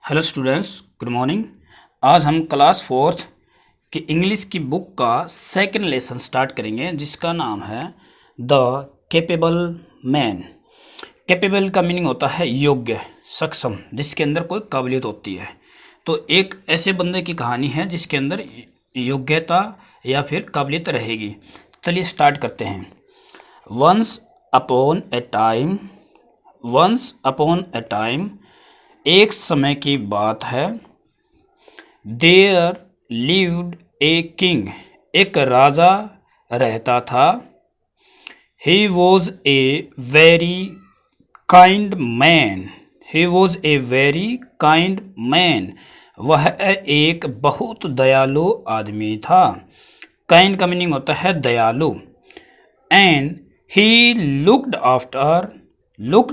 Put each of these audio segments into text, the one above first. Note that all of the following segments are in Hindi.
Hello students, good morning. आज हम क्लास फोर्थ की इंग्लिश की बुक का सेकंड लेसन स्टार्ट करेंगे, जिसका नाम है द कैपेबल मैन। कैपेबल का मीनिंग होता है योग्य, सक्षम, जिसके अंदर कोई काबिलियत होती है। तो एक ऐसे बंदे की कहानी है जिसके अंदर योग्यता या फिर काबिलियत रहेगी। चलिए स्टार्ट करते हैं। Once upon a time, once upon a time, एक समय की बात है। देयर लिव्ड ए किंग, एक राजा रहता था। He was a very kind man, he was a very kind man, वह एक बहुत दयालु आदमी था। काइंड का मीनिंग होता है दयालु। And he looked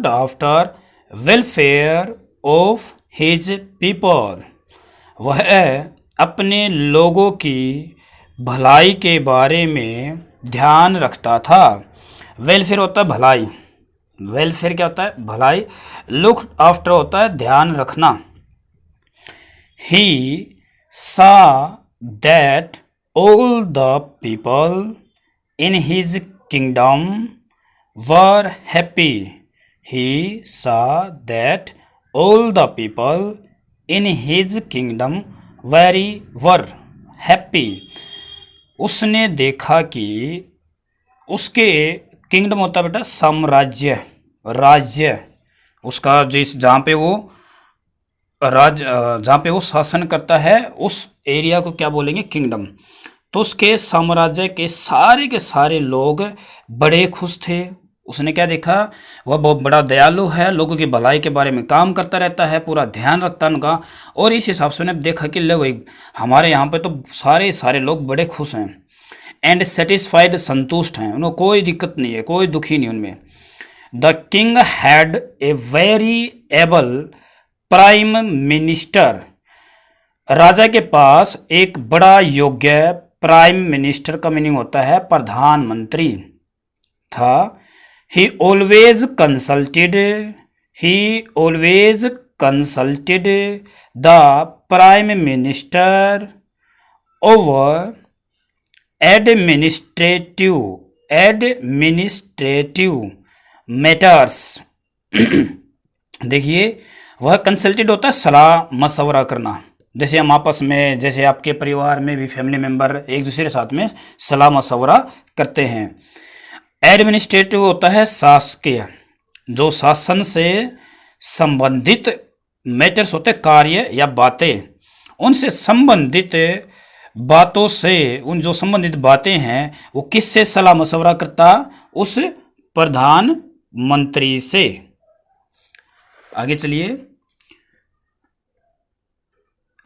after welfare of his people, वह अपने लोगों की भलाई के बारे में ध्यान रखता था। वेलफेयर होता है भलाई, वेलफेयर क्या होता है? भलाई। लुक आफ्टर होता है ध्यान रखना। ही सा that all the people in his kingdom were happy, he saw that all the people in his kingdom were happy, उसने देखा कि उसके किंगडम होता है बेटा साम्राज्य, राज्य, उसका जिस जहाँ पे वो शासन करता है उस एरिया को क्या बोलेंगे? किंगडम। तो उसके साम्राज्य के सारे लोग बड़े खुश थे। उसने क्या देखा? वह बहुत बड़ा दयालु है, लोगों की भलाई के बारे में काम करता रहता है, पूरा ध्यान रखता है उनका। और इस हिसाब से उन्हें देखा कि ले भाई हमारे यहाँ पे तो सारे लोग बड़े खुश हैं। एंड सेटिस्फाइड, संतुष्ट हैं, उन्हें कोई दिक्कत नहीं है, कोई दुखी नहीं उनमें। The king had a very able prime minister, राजा के पास एक बड़ा योग्य प्राइम मिनिस्टर का मीनिंग होता है प्रधानमंत्री था। He always consulted the prime minister over administrative matters। देखिए, वह कंसल्टेड होता है सलाह मशवरा करना। जैसे हम आपस में, जैसे आपके परिवार में भी फैमिली मेंबर एक दूसरे के साथ में सलाह मशवरा करते हैं। एडमिनिस्ट्रेटिव होता है शासकीय, जो शासन से संबंधित मैटर्स होते कार्य या बातें, उनसे संबंधित बातों से, उन जो संबंधित बातें हैं वो किससे सलाह मशवरा करता? उस प्रधानमंत्री से। आगे चलिए।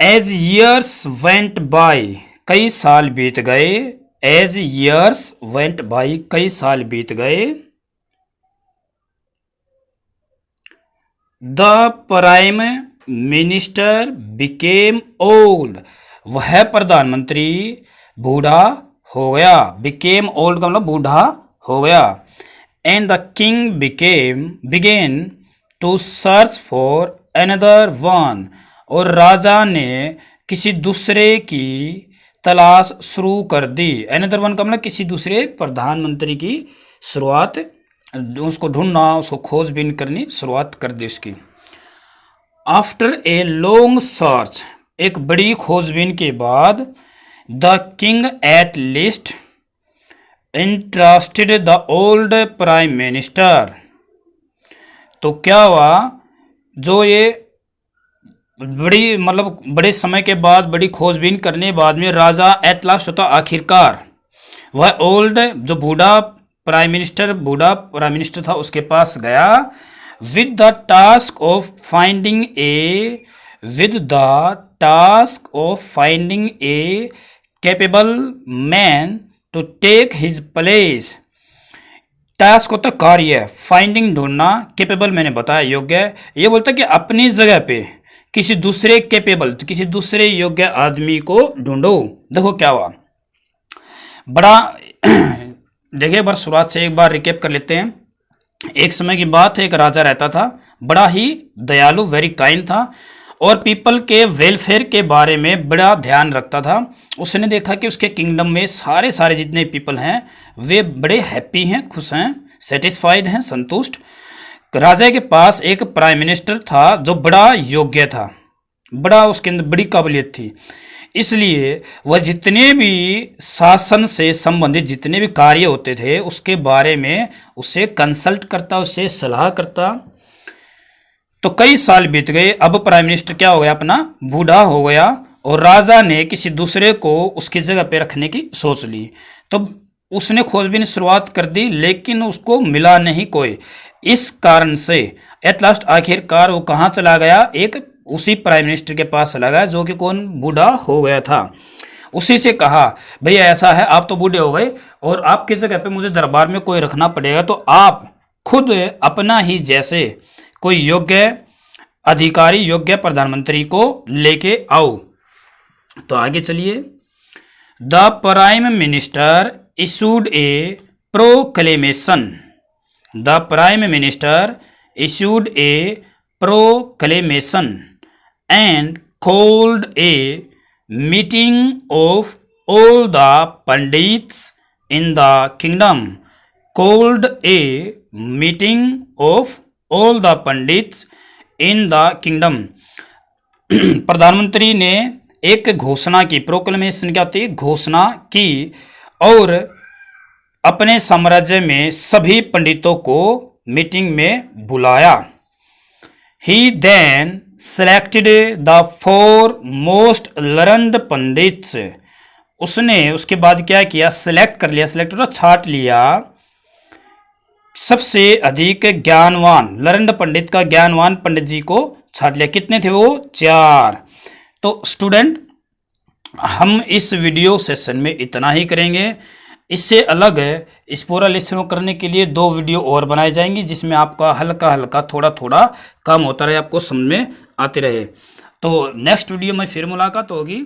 एज ईयर्स वेंट बाय, कई साल बीत गए। एज ईयर्स वेंट बाई, कई साल बीत गए। The prime minister became old, वह प्रधानमंत्री बूढ़ा हो गया। बिकेम ओल्ड का मतलब बूढ़ा हो गया। And the king began to search for another one, और राजा ने किसी दूसरे की तलाश शुरू कर दी। अनदर वन का मतलब किसी दूसरे प्रधानमंत्री की शुरुआत, उसको ढूंढना, उसको खोजबीन करनी शुरुआत कर दी उसकी। आफ्टर ए लॉन्ग सर्च, एक बड़ी खोजबीन के बाद, the king at least interested the old prime minister, तो क्या हुआ? जो ये बड़े समय के बाद, बड़ी खोजबीन करने बाद में राजा एट लास्ट होता आखिरकार, वह ओल्ड जो बूढ़ा प्राइम मिनिस्टर था उसके पास गया। With the task of finding a capable man to take his place. Task होता कार्य, फाइंडिंग ढूंढना, कैपेबल मैंने बताया योग्य। ये बोलता कि अपनी जगह पे किसी दूसरे कैपेबल, किसी दूसरे योग्य आदमी को ढूंढो। देखो क्या हुआ बड़ा देखिए, एक बार शुरुआत से एक बार रिकेप कर लेते हैं। एक समय की बात है, एक राजा रहता था, बड़ा ही दयालु, वेरी काइंड था, और पीपल के वेलफेयर के बारे में बड़ा ध्यान रखता था। उसने देखा कि उसके किंगडम में सारे सारे जितने पीपल हैं वे बड़े हैप्पी हैं, खुश हैं, सेटिस्फाइड हैं, संतुष्ट। राजा के पास एक प्राइम मिनिस्टर था जो बड़ा योग्य था, बड़ा उसके अंदर बड़ी काबिलियत थी, इसलिए वह जितने भी शासन से संबंधित जितने भी कार्य होते थे उसके बारे में उससे कंसल्ट करता, उससे सलाह करता। तो कई साल बीत गए। अब प्राइम मिनिस्टर क्या हो गया, अपना बूढ़ा हो गया और राजा ने किसी दूसरे को उसकी जगह पे रखने की सोच ली। तो उसने खोजबीन की शुरुआत कर दी लेकिन उसको मिला नहीं कोई। इस कारण से एट लास्ट आखिरकार वो कहाँ चला गया, एक उसी प्राइम मिनिस्टर के पास चला गया जो कि कौन, बूढ़ा हो गया था। उसी से कहा भैया ऐसा है, आप तो बूढ़े हो गए और आपकी जगह पे मुझे दरबार में कोई रखना पड़ेगा, तो आप खुद अपना ही जैसे कोई योग्य अधिकारी, योग्य प्रधानमंत्री को लेके आओ। तो आगे चलिए। The prime minister issued A proclamation. The prime minister issued a proclamation and called a meeting of all the pandits in the kingdom. Called a meeting of all the pandits in the kingdom. प्रधानमंत्री ने एक घोषणा की, प्रोक्लेमेशन क्या होती है, घोषणा की, और अपने साम्राज्य में सभी पंडितों को मीटिंग में बुलाया। He then selected the 4 most learned pandits. उसने उसके बाद क्या किया, सिलेक्ट कर लिया, सिलेक्ट और छाट लिया सबसे अधिक ज्ञानवान, लर्नड पंडित का ज्ञानवान पंडित जी को छाट लिया। कितने थे वो, 4। तो स्टूडेंट हम इस वीडियो सेशन में इतना ही करेंगे। इससे अलग इस पूरा लेसन को करने के लिए 2 वीडियो और बनाई जाएंगी जिसमें आपका हल्का हल्का थोड़ा थोड़ा काम होता रहे, आपको समझ में आते रहे। तो नेक्स्ट वीडियो में फिर मुलाकात होगी।